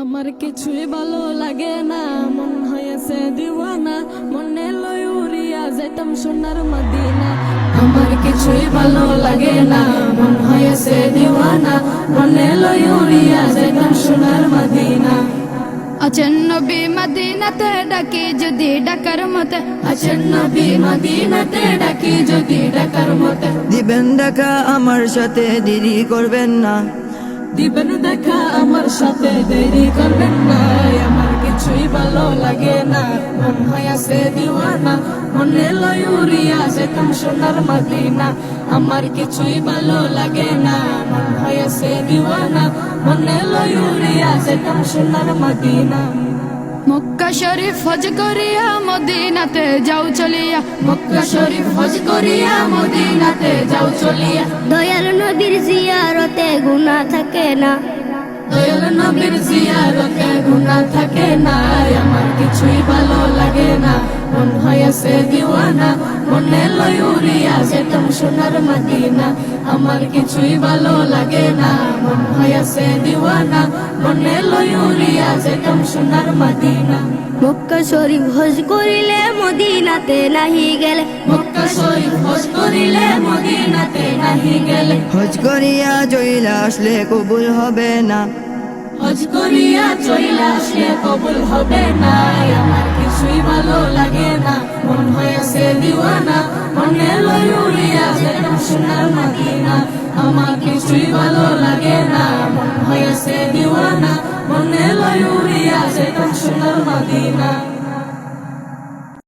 আমার কিছুই ভালো লাগে না, মন হয়েছে দিওয়ানা, মনে লই উড়িয়া যাইতাম সোনার মদিনা। আমার কিছুই ভালো লাগে না, মন হয়েছে দিওয়ানা, মনে লই উড়িয়া যাইতাম সোনার মদিনা। আছেন নবী মদিনাতে ডাকি যদি ডাকার মতে, আছেন নবী মদিনাতে ডাকি যদি ডাকার মতে। দিবেন দেখা আমার সাথে দেরি করবেন না, দিবেন দেখা আমার সাথে দেরি করবেন না। আমার কিছুই ভালো লাগে না, মন হয়েছে দিওয়ানা, মনে লই উড়িয়া যেতাম সোনার মদিনা। আমার কিছুই ভালো লাগে না, মন হয়েছে দিওয়ানা, মনে লই উড়িয়া যেতাম সোনার মদিনা। মক্কা শরীফ হজ করিয়া মদিনাতে যাও চলিয়া, মক্কা শরীফ হজ করিয়া মদিনাতে যাও চলিয়া। দয়াল নবীর জিয়ারতে গুনাহ থাকে না, দয়াল নবীর জিয়ারতে গুনাহ থাকে না। আমার কিছুই ভালো লাগে না, মন হয়েছে দিওয়ানা, মনে লই উড়িয়া যেতাম সোনার মদিনা। আমার কিছুই ভালো লাগে না, মন হয়েছে দিওয়ানা, মনে লই উড়িয়া যেতাম সোনার মদিনা। মক্কা শরীফ হজ করিলে মদিনাতে নাহি গেলে, মক্কা শরীফ হজ করিলে মদিনাতে নাহি গেলে। হজ করিয়া জইলা আসলে কবুল হবে না, হজ করিয়া চইলা আসলে কবুল হবে না। আমার কিছুই ভালো লাগে না, মন হয়েছে দিওয়ানা, মনে লই উড়িয়া যেতাম সোনার মদিনা। আমার কিছুই ভালো লাগে না, মন হয়েছে দিওয়ানা, মনে লই উড়িয়া যেতাম সোনার মদিনা।